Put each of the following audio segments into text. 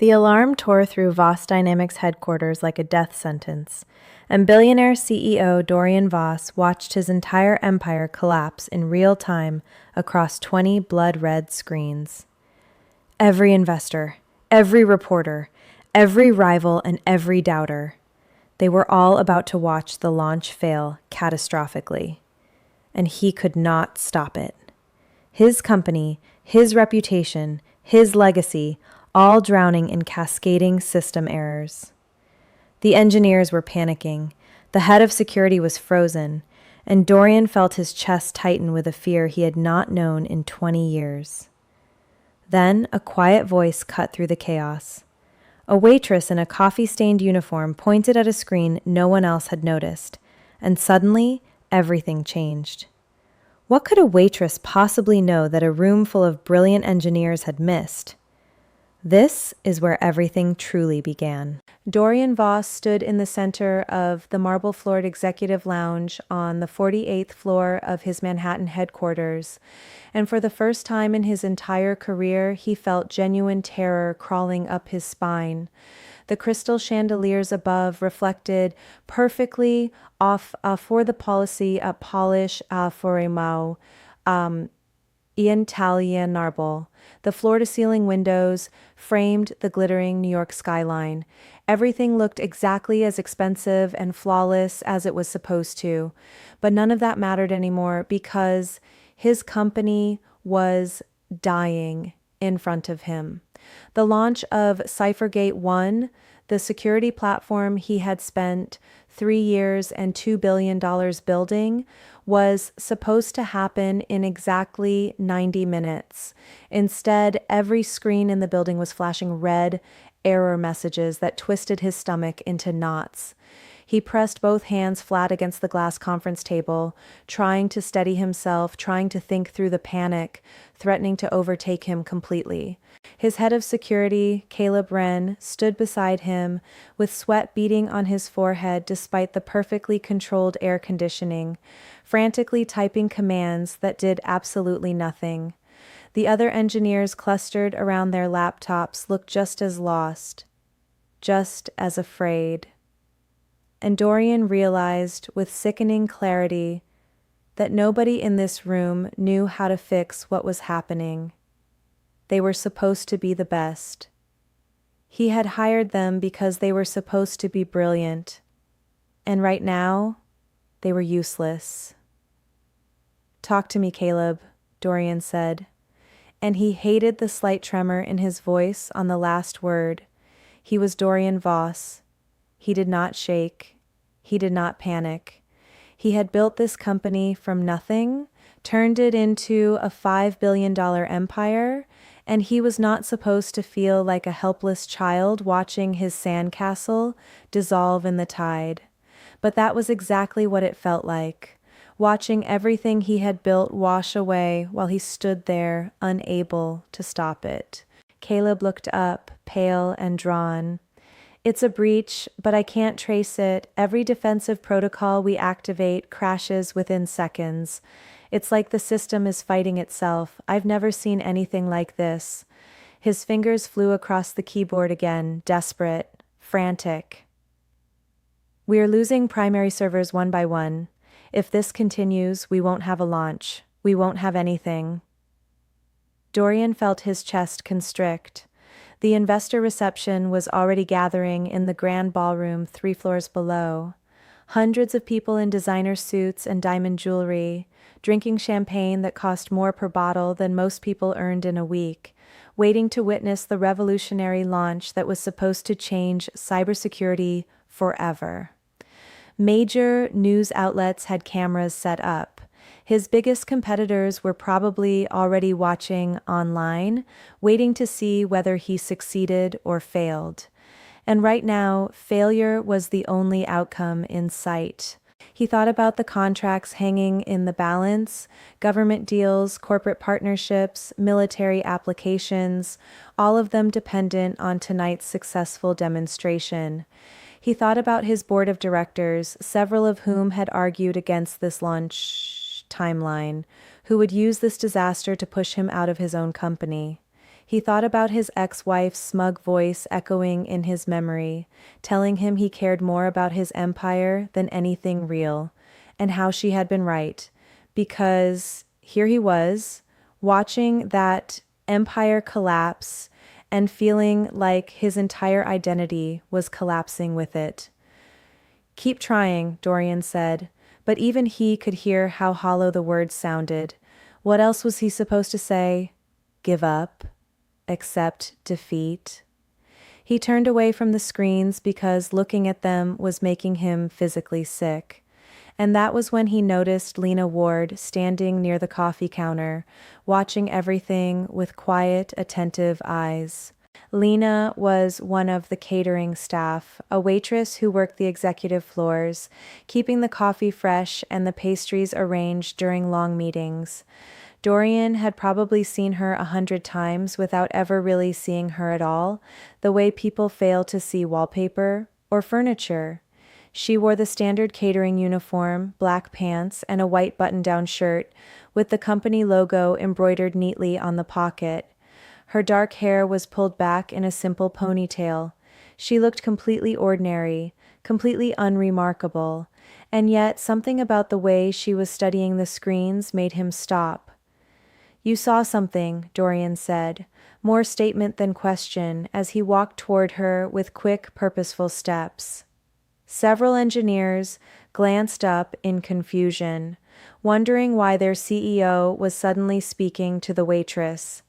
The alarm tore through Voss Dynamics headquarters like a death sentence, and Billionaire CEO Dorian Voss watched his entire empire collapse in real time across 20 blood-red screens. Every investor, every reporter, every rival, and every doubter, they were all about to watch the launch fail catastrophically. And he could not stop it. His company, his reputation, his legacy, all drowning in cascading system errors. The engineers were panicking. The head of security was frozen, and Dorian felt his chest tighten with a fear he had not known in 20 years. Then a quiet voice cut through the chaos. A waitress in a coffee-stained uniform pointed at a screen no one else had noticed, and suddenly everything changed. What could a waitress possibly know that a room full of brilliant engineers had missed? This is where everything truly began. Dorian Voss stood in the center of the marble-floored executive lounge on the 48th floor of his Manhattan headquarters, and for the first time in his entire career, he felt genuine terror crawling up his spine. The crystal chandeliers above reflected perfectly off for the policy polish for a mau. Italianarble. The floor-to-ceiling windows framed the glittering New York skyline. Everything looked exactly as expensive and flawless as it was supposed to, but none of that mattered anymore because his company was dying in front of him. The launch of Cyphergate 1, the security platform he had spent 3 years and $2 billion building, was supposed to happen in exactly 90 minutes. Instead, every screen in the building was flashing red error messages that twisted his stomach into knots. He pressed both hands flat against the glass conference table, trying to steady himself, trying to think through the panic, threatening to overtake him completely. His head of security, Caleb Wren, stood beside him, with sweat beading on his forehead despite the perfectly controlled air conditioning, frantically typing commands that did absolutely nothing. The other engineers clustered around their laptops looked just as lost, just as afraid. And Dorian realized with sickening clarity that nobody in this room knew how to fix what was happening. They were supposed to be the best. He had hired them because they were supposed to be brilliant. And right now, they were useless. "Talk to me, Caleb," Dorian said. And he hated the slight tremor in his voice on the last word. He was Dorian Voss. He did not shake. He did not panic. He had built this company from nothing, turned it into a $5 billion empire, and he was not supposed to feel like a helpless child watching his sandcastle dissolve in the tide. But that was exactly what it felt like, watching everything he had built wash away while he stood there, unable to stop it. Caleb looked up, pale and drawn. "It's a breach, but I can't trace it. Every defensive protocol we activate crashes within seconds. It's like the system is fighting itself. I've never seen anything like this." His fingers flew across the keyboard again, desperate, frantic. "We are losing primary servers one by one. If this continues, we won't have a launch. We won't have anything." Dorian felt his chest constrict. The investor reception was already gathering in the grand ballroom 3 floors below. Hundreds of people in designer suits and diamond jewelry, drinking champagne that cost more per bottle than most people earned in a week, waiting to witness the revolutionary launch that was supposed to change cybersecurity forever. Major news outlets had cameras set up. His biggest competitors were probably already watching online, waiting to see whether he succeeded or failed. And right now, failure was the only outcome in sight. He thought about the contracts hanging in the balance, government deals, corporate partnerships, military applications, all of them dependent on tonight's successful demonstration. He thought about his board of directors, several of whom had argued against this launch timeline, who would use this disaster to push him out of his own company. He thought about his ex-wife's smug voice echoing in his memory, telling him he cared more about his empire than anything real, and how she had been right, because here he was, watching that empire collapse and feeling like his entire identity was collapsing with it. "Keep trying," Dorian said, but even he could hear how hollow the words sounded. What else was he supposed to say? Give up? Accept defeat? He turned away from the screens because looking at them was making him physically sick. And that was when he noticed Lena Ward standing near the coffee counter, watching everything with quiet, attentive eyes. Lena was one of the catering staff, a waitress who worked the executive floors, keeping the coffee fresh and the pastries arranged during long meetings. Dorian had probably seen her 100 times without ever really seeing her at all, the way people fail to see wallpaper or furniture. She wore the standard catering uniform, black pants, and a white button-down shirt, with the company logo embroidered neatly on the pocket. Her dark hair was pulled back in a simple ponytail. She looked completely ordinary, completely unremarkable, and yet something about the way she was studying the screens made him stop. "You saw something," Dorian said, more statement than question, as he walked toward her with quick, purposeful steps. Several engineers glanced up in confusion, wondering why their CEO was suddenly speaking to the waitress.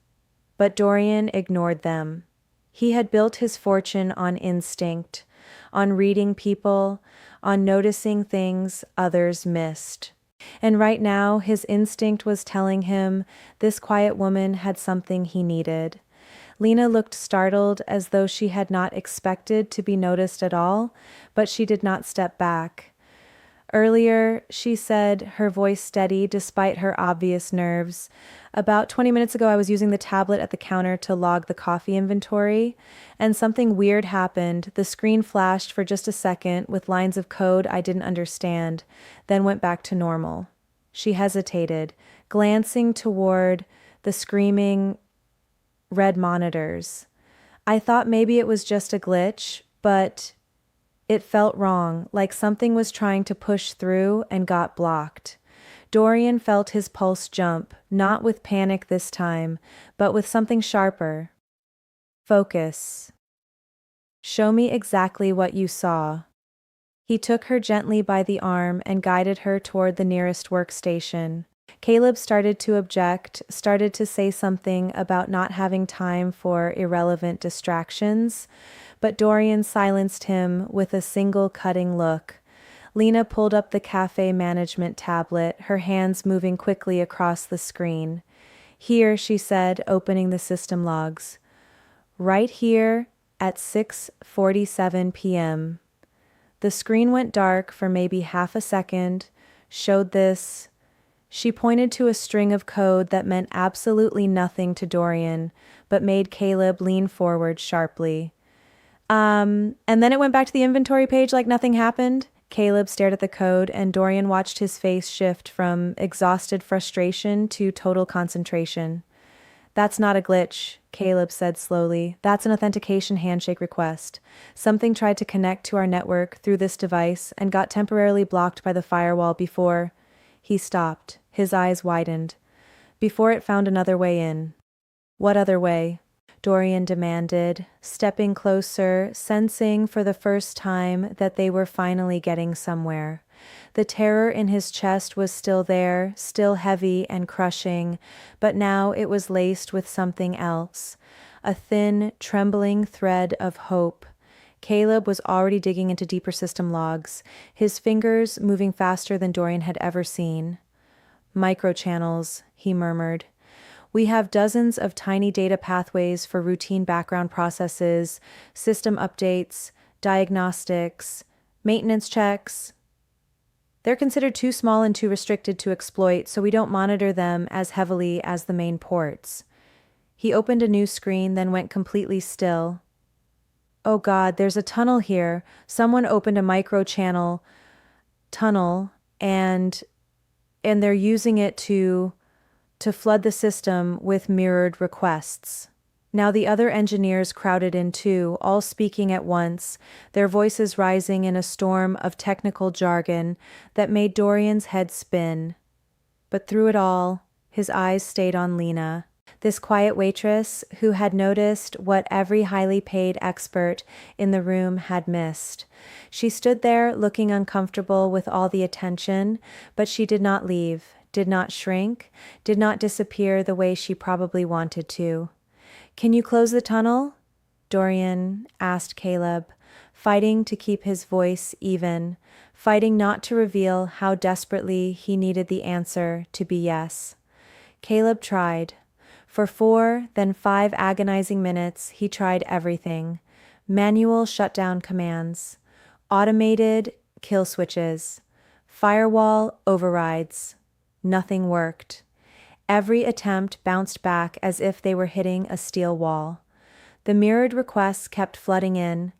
But Dorian ignored them. He had built his fortune on instinct, on reading people, on noticing things others missed. And right now, his instinct was telling him this quiet woman had something he needed. Lena looked startled, as though she had not expected to be noticed at all, but she did not step back. "Earlier," she said, her voice steady despite her obvious nerves, "about 20 minutes ago I was using the tablet at the counter to log the coffee inventory, and something weird happened. The screen flashed for just a second with lines of code I didn't understand, then went back to normal." She hesitated, glancing toward the screaming red monitors. "I thought maybe it was just a glitch, but it felt wrong, like something was trying to push through and got blocked." Dorian felt his pulse jump, not with panic this time, but with something sharper. "Focus. Show me exactly what you saw." He took her gently by the arm and guided her toward the nearest workstation. Caleb started to object, started to say something about not having time for irrelevant distractions, but Dorian silenced him with a single cutting look. Lena pulled up the cafe management tablet, her hands moving quickly across the screen. "Here," she said, opening the system logs. "Right here at 6:47 p.m. The screen went dark for maybe half a second, showed this. She pointed to a string of code that meant absolutely nothing to Dorian, but made Caleb lean forward sharply. And then it went back to the inventory page like nothing happened." Caleb stared at the code, and Dorian watched his face shift from exhausted frustration to total concentration. "That's not a glitch," Caleb said slowly. "That's an authentication handshake request. Something tried to connect to our network through this device and got temporarily blocked by the firewall before—" He stopped, his eyes widened. "Before it found another way in." "What other way?" Dorian demanded, stepping closer, sensing for the first time that they were finally getting somewhere. The terror in his chest was still there, still heavy and crushing, but now it was laced with something else, a thin, trembling thread of hope. Caleb was already digging into deeper system logs, his fingers moving faster than Dorian had ever seen. "Microchannels," he murmured. "We have dozens of tiny data pathways for routine background processes, system updates, diagnostics, maintenance checks. They're considered too small and too restricted to exploit, so we don't monitor them as heavily as the main ports." He opened a new screen, then went completely still. "Oh God, there's a tunnel here. Someone opened a microchannel tunnel, and they're using it to flood the system with mirrored requests." Now the other engineers crowded in too, all speaking at once, their voices rising in a storm of technical jargon that made Dorian's head spin. But through it all, his eyes stayed on Lena, this quiet waitress who had noticed what every highly paid expert in the room had missed. She stood there looking uncomfortable with all the attention, but she did not leave, did not shrink, did not disappear the way she probably wanted to. "Can you close the tunnel?" Dorian asked Caleb, fighting to keep his voice even, fighting not to reveal how desperately he needed the answer to be yes. Caleb tried. For 4, then 5 agonizing minutes, he tried everything. Manual shutdown commands, automated kill switches, firewall overrides. Nothing worked. Every attempt bounced back as if they were hitting a steel wall. The mirrored requests kept flooding in,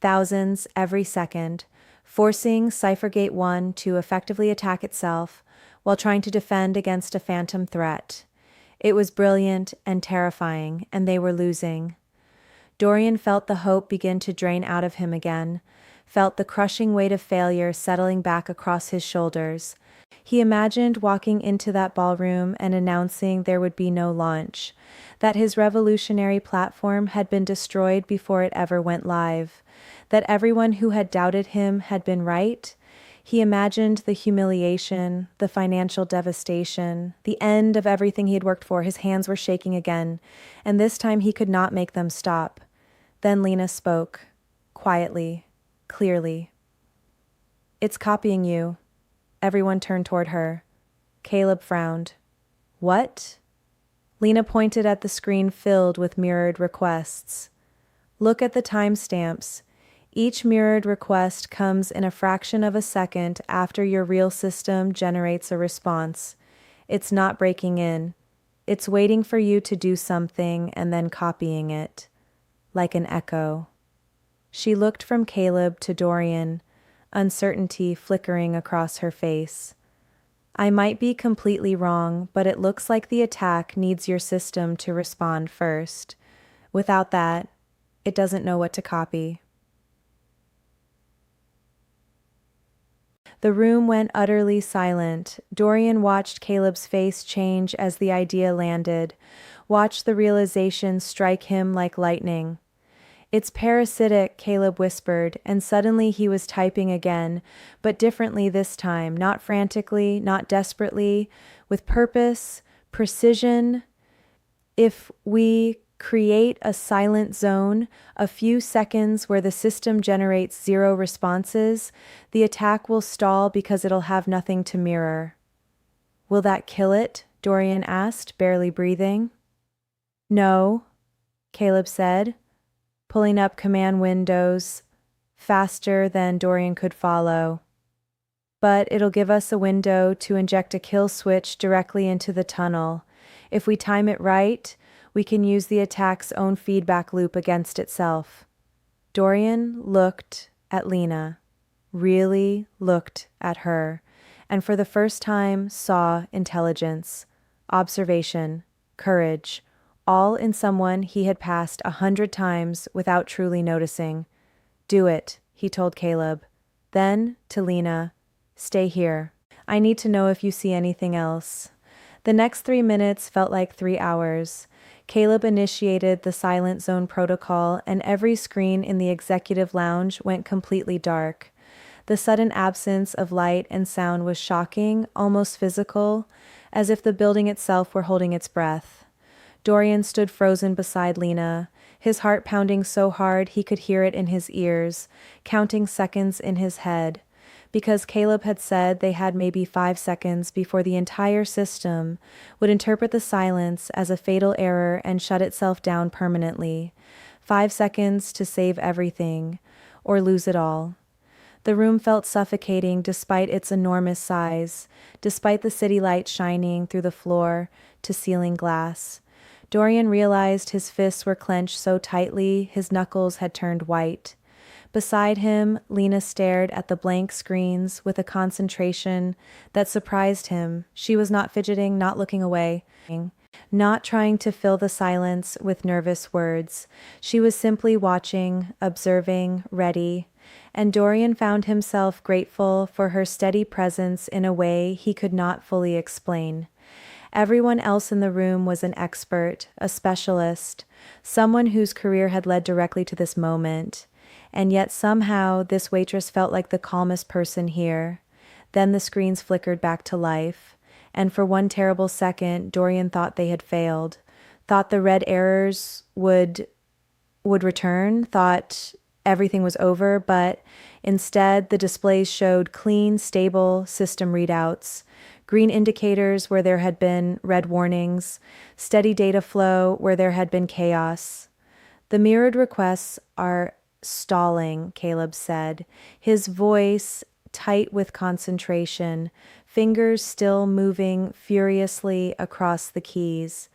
thousands every second, forcing Cyphergate 1 to effectively attack itself while trying to defend against a phantom threat. It was brilliant and terrifying, and they were losing. Dorian felt the hope begin to drain out of him again, felt the crushing weight of failure settling back across his shoulders. He imagined walking into that ballroom and announcing there would be no launch, that his revolutionary platform had been destroyed before it ever went live, that everyone who had doubted him had been right. He imagined the humiliation, the financial devastation, the end of everything he had worked for. His hands were shaking again, and this time he could not make them stop. Then Lena spoke, quietly, clearly. "It's copying you." Everyone turned toward her. Caleb frowned. "What?" Lena pointed at the screen filled with mirrored requests. "Look at the timestamps. Each mirrored request comes in a fraction of a second after your real system generates a response. It's not breaking in. It's waiting for you to do something and then copying it. Like an echo." She looked from Caleb to Dorian, uncertainty flickering across her face. "I might be completely wrong, but it looks like the attack needs your system to respond first. Without that, it doesn't know what to copy." The room went utterly silent. Dorian watched Caleb's face change as the idea landed, watched the realization strike him like lightning. "It's parasitic," Caleb whispered, and suddenly he was typing again, but differently this time, not frantically, not desperately, with purpose, precision. "If we create a silent zone, a few seconds where the system generates 0 responses, the attack will stall because it'll have nothing to mirror." "Will that kill it?" Dorian asked, barely breathing. "No," Caleb said, pulling up command windows faster than Dorian could follow. "But it'll give us a window to inject a kill switch directly into the tunnel. If we time it right, we can use the attack's own feedback loop against itself." Dorian looked at Lena, really looked at her, and for the first time saw intelligence, observation, courage, all in someone he had passed 100 times without truly noticing. "Do it," he told Caleb. Then, to Lena, "Stay here. I need to know if you see anything else." The next 3 minutes felt like 3 hours. Caleb initiated the silent zone protocol, and every screen in the executive lounge went completely dark. The sudden absence of light and sound was shocking, almost physical, as if the building itself were holding its breath. Dorian stood frozen beside Lena, his heart pounding so hard he could hear it in his ears, counting seconds in his head. Because Caleb had said they had maybe 5 seconds before the entire system would interpret the silence as a fatal error and shut itself down permanently. 5 seconds to save everything, or lose it all. The room felt suffocating despite its enormous size, despite the city light shining through the floor to ceiling glass. Dorian realized his fists were clenched so tightly his knuckles had turned white. Beside him, Lena stared at the blank screens with a concentration that surprised him. She was not fidgeting, not looking away. not trying to fill the silence with nervous words. She was simply watching, observing, ready, and Dorian found himself grateful for her steady presence in a way he could not fully explain. Everyone else in the room was an expert, a specialist, someone whose career had led directly to this moment. And yet somehow this waitress felt like the calmest person here. Then the screens flickered back to life, and for one terrible second, Dorian thought they had failed, thought the red errors would return, thought everything was over, but instead the displays showed clean, stable system readouts, green indicators where there had been red warnings, steady data flow where there had been chaos. The mirrored requests are stalling, Caleb said, his voice tight with concentration, fingers still moving furiously across the keys.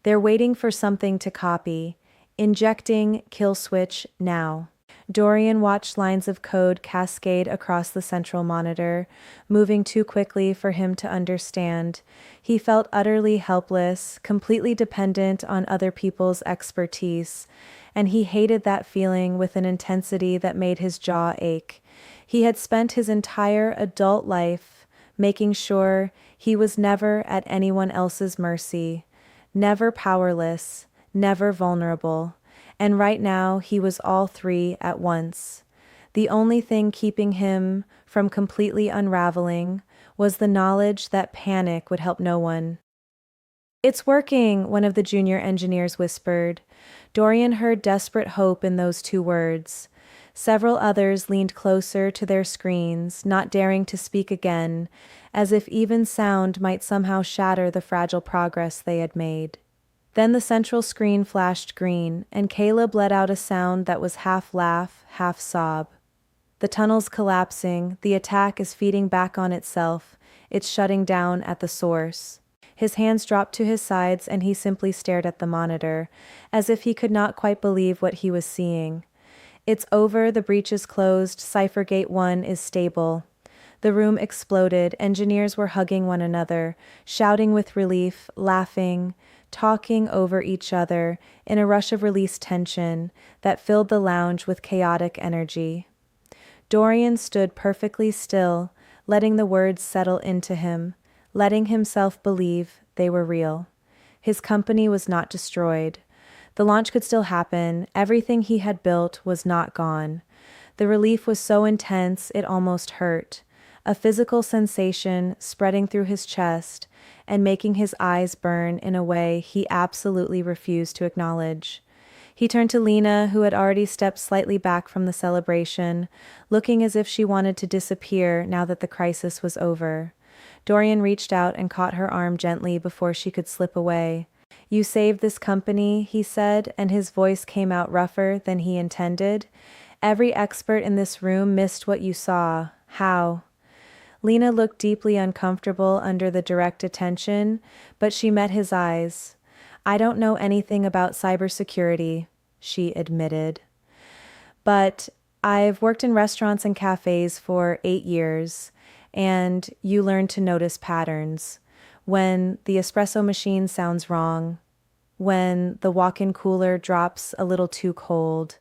They're waiting for something to copy. Injecting kill switch now. Dorian watched lines of code cascade across the central monitor, moving too quickly for him to understand. He felt utterly helpless, completely dependent on other people's expertise, and he hated that feeling with an intensity that made his jaw ache. He had spent his entire adult life making sure he was never at anyone else's mercy, never powerless, never vulnerable, and right now he was all three at once. The only thing keeping him from completely unraveling was the knowledge that panic would help no one. "It's working," one of the junior engineers whispered. Dorian heard desperate hope in those two words. Several others leaned closer to their screens, not daring to speak again, as if even sound might somehow shatter the fragile progress they had made. Then the central screen flashed green, and Caleb let out a sound that was half laugh, half sob. The tunnel's collapsing, the attack is feeding back on itself, it's shutting down at the source. His hands dropped to his sides and he simply stared at the monitor, as if he could not quite believe what he was seeing. "It's over, the breach is closed, Cyphergate 1 is stable." The room exploded, engineers were hugging one another, shouting with relief, laughing, talking over each other in a rush of released tension that filled the lounge with chaotic energy. Dorian stood perfectly still, letting the words settle into him, letting himself believe they were real. His company was not destroyed. The launch could still happen. Everything he had built was not gone. The relief was so intense it almost hurt, a physical sensation spreading through his chest and making his eyes burn in a way he absolutely refused to acknowledge. He turned to Lena, who had already stepped slightly back from the celebration, looking as if she wanted to disappear now that the crisis was over. Dorian reached out and caught her arm gently before she could slip away. "You saved this company," he said, and his voice came out rougher than he intended. "Every expert in this room missed what you saw. How?" Lena looked deeply uncomfortable under the direct attention, but she met his eyes. "I don't know anything about cybersecurity," she admitted. "But I've worked in restaurants and cafes for 8 years, and you learn to notice patterns. When the espresso machine sounds wrong, when the walk-in cooler drops a little too cold,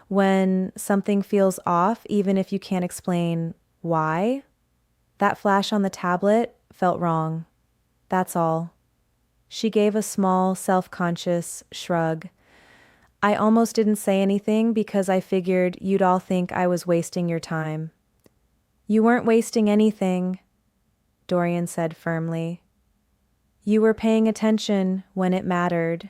when something feels off even if you can't explain why. That flash on the tablet felt wrong. That's all." She gave a small, self-conscious shrug. "I almost didn't say anything because I figured you'd all think I was wasting your time." "You weren't wasting anything," Dorian said firmly. "You were paying attention when it mattered."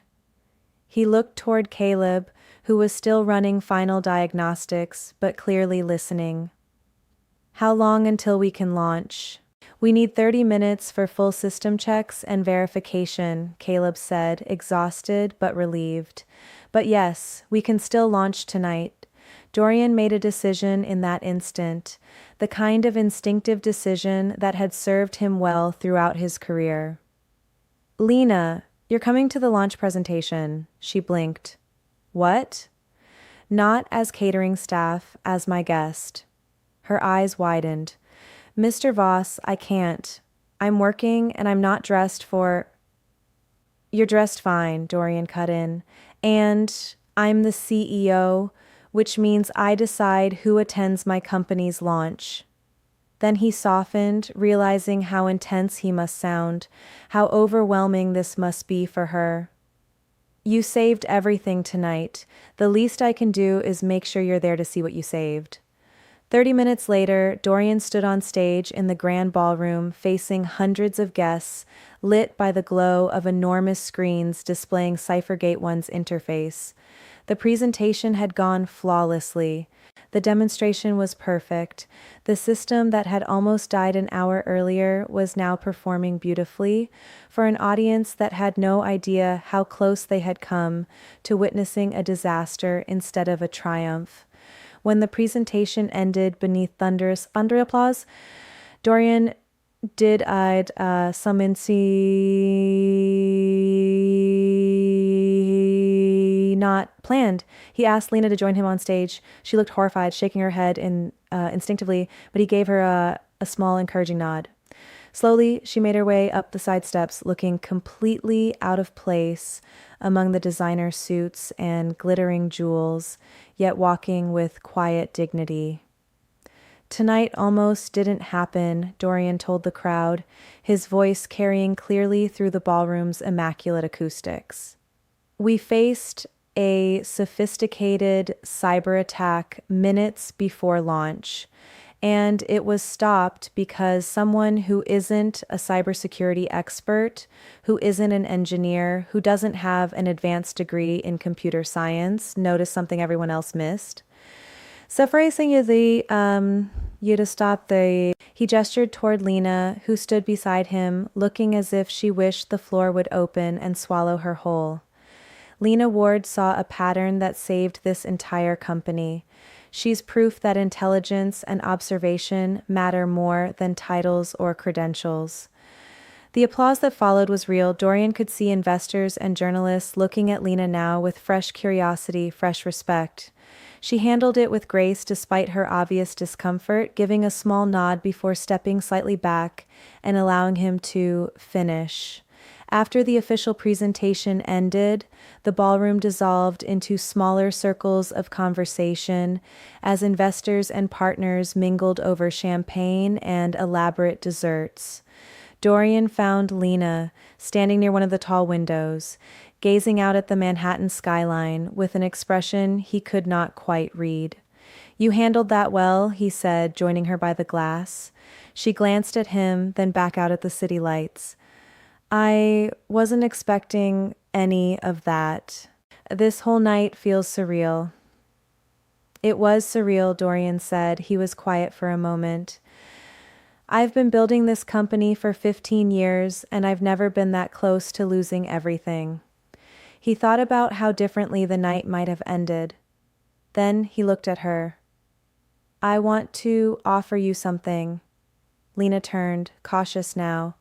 He looked toward Caleb, who was still running final diagnostics, but clearly listening. "How long until we can launch?" "We need 30 minutes for full system checks and verification," Caleb said, exhausted but relieved. "But yes, we can still launch tonight." Dorian made a decision in that instant, the kind of instinctive decision that had served him well throughout his career. "Lena, you're coming to the launch presentation," she blinked. "What?" "Not as catering staff, as my guest." Her eyes widened. "Mr. Voss, I can't. I'm working and I'm not dressed for—" You're dressed fine, Dorian cut in. And I'm the CEO, which means I decide who attends my company's launch. Then he softened, realizing how intense he must sound, how overwhelming this must be for her. You saved everything tonight. The least I can do is make sure you're there to see what you saved. 30 minutes later, Dorian stood on stage in the grand ballroom facing hundreds of guests, lit by the glow of enormous screens displaying Cyphergate One's interface. The presentation had gone flawlessly. The demonstration was perfect. The system that had almost died an hour earlier was now performing beautifully for an audience that had no idea how close they had come to witnessing a disaster instead of a triumph. When the presentation ended beneath thunderous applause, Dorian did-eyed not planned. He asked Lena to join him on stage. She looked horrified, shaking her head instinctively, but he gave her a small, encouraging nod. Slowly, she made her way up the side steps, looking completely out of place among the designer suits and glittering jewels, yet walking with quiet dignity. Tonight almost didn't happen, Dorian told the crowd, his voice carrying clearly through the ballroom's immaculate acoustics. We faced a sophisticated cyber attack minutes before launch, and it was stopped because someone who isn't a cybersecurity expert, who isn't an engineer, who doesn't have an advanced degree in computer science, noticed something everyone else missed. He gestured toward Lena, who stood beside him, looking as if she wished the floor would open and swallow her whole. Lena Ward saw a pattern that saved this entire company. She's proof that intelligence and observation matter more than titles or credentials. The applause that followed was real. Dorian could see investors and journalists looking at Lena now with fresh curiosity, fresh respect. She handled it with grace despite her obvious discomfort, giving a small nod before stepping slightly back and allowing him to finish. After the official presentation ended, the ballroom dissolved into smaller circles of conversation as investors and partners mingled over champagne and elaborate desserts. Dorian found Lena standing near one of the tall windows, gazing out at the Manhattan skyline with an expression he could not quite read. "You handled that well," he said, joining her by the glass. She glanced at him, then back out at the city lights. "I wasn't expecting any of that. This whole night feels surreal." "It was surreal," Dorian said. He was quiet for a moment. "I've been building this company for 15 years, and I've never been that close to losing everything." He thought about how differently the night might have ended. Then he looked at her. "I want to offer you something." Lena turned, cautious now.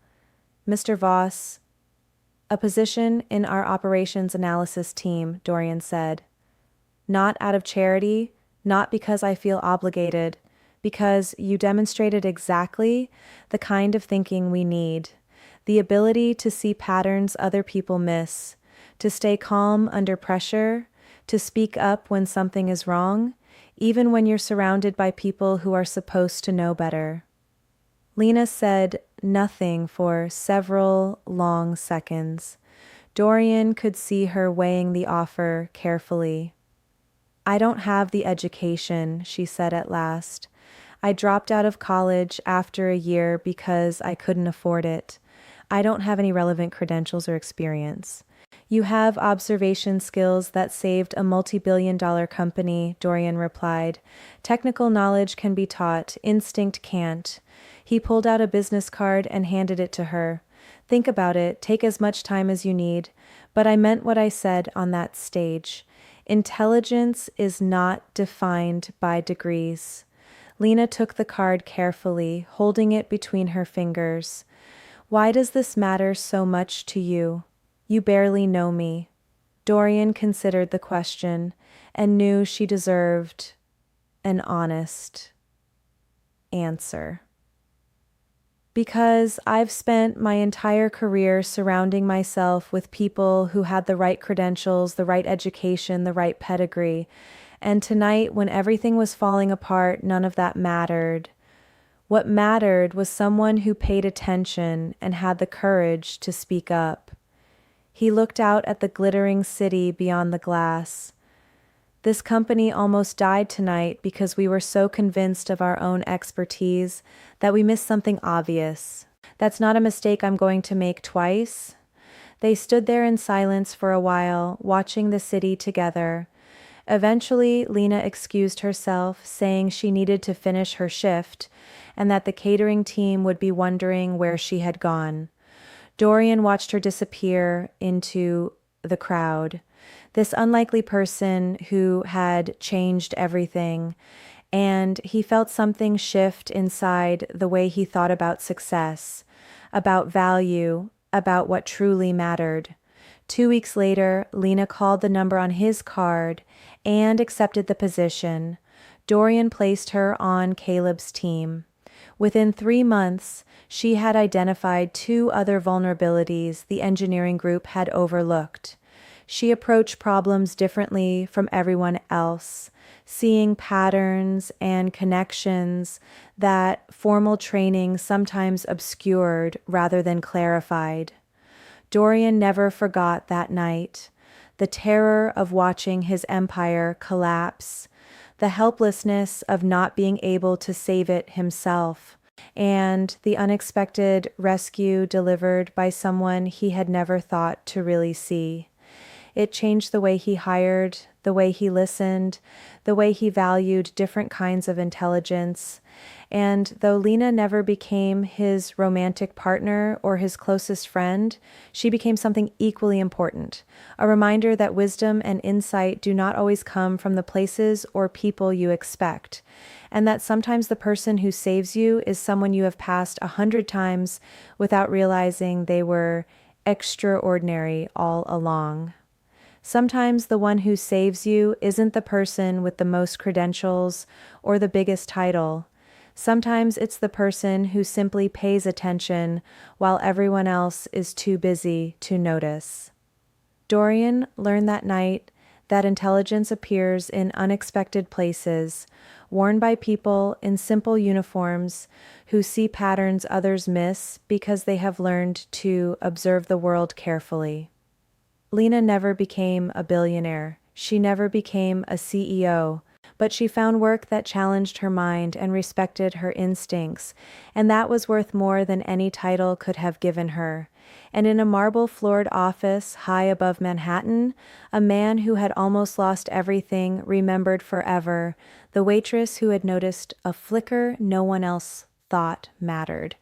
"Mr. Voss." "A position in our operations analysis team," Dorian said. "Not out of charity, not because I feel obligated, because you demonstrated exactly the kind of thinking we need, the ability to see patterns other people miss, to stay calm under pressure, to speak up when something is wrong, even when you're surrounded by people who are supposed to know better." Lena said nothing for several long seconds. Dorian could see her weighing the offer carefully. "I don't have the education," she said at last. "I dropped out of college after a year because I couldn't afford it. I don't have any relevant credentials or experience." "You have observation skills that saved a multi-billion-dollar company," Dorian replied. "Technical knowledge can be taught, instinct can't." He pulled out a business card and handed it to her. "Think about it, take as much time as you need, but I meant what I said on that stage. Intelligence is not defined by degrees." Lena took the card carefully, holding it between her fingers. "Why does this matter so much to you? You barely know me." Dorian considered the question and knew she deserved an honest answer. Because I've spent my entire career surrounding myself with people who had the right credentials, the right education, the right pedigree. And tonight, when everything was falling apart, none of that mattered. What mattered was someone who paid attention and had the courage to speak up. He looked out at the glittering city beyond the glass. This company almost died tonight because we were so convinced of our own expertise that we missed something obvious. That's not a mistake I'm going to make twice. They stood there in silence for a while, watching the city together. Eventually, Lena excused herself, saying she needed to finish her shift and that the catering team would be wondering where she had gone. Dorian watched her disappear into the crowd. This unlikely person who had changed everything, and he felt something shift inside the way he thought about success, about value, about what truly mattered. 2 weeks later, Lena called the number on his card and accepted the position. Dorian placed her on Caleb's team. Within 3 months, she had identified 2 other vulnerabilities the engineering group had overlooked. She approached problems differently from everyone else, seeing patterns and connections that formal training sometimes obscured rather than clarified. Dorian never forgot that night, the terror of watching his empire collapse, the helplessness of not being able to save it himself, and the unexpected rescue delivered by someone he had never thought to really see. It changed the way he hired, the way he listened, the way he valued different kinds of intelligence. And though Lena never became his romantic partner or his closest friend, she became something equally important, a reminder that wisdom and insight do not always come from the places or people you expect, and that sometimes the person who saves you is someone you have passed 100 times without realizing they were extraordinary all along. Sometimes the one who saves you isn't the person with the most credentials or the biggest title. Sometimes it's the person who simply pays attention while everyone else is too busy to notice. Dorian learned that night that intelligence appears in unexpected places, worn by people in simple uniforms who see patterns others miss because they have learned to observe the world carefully. Lena never became a billionaire. She never became a CEO, but she found work that challenged her mind and respected her instincts, and that was worth more than any title could have given her. And in a marble-floored office high above Manhattan, a man who had almost lost everything remembered forever the waitress who had noticed a flicker no one else thought mattered.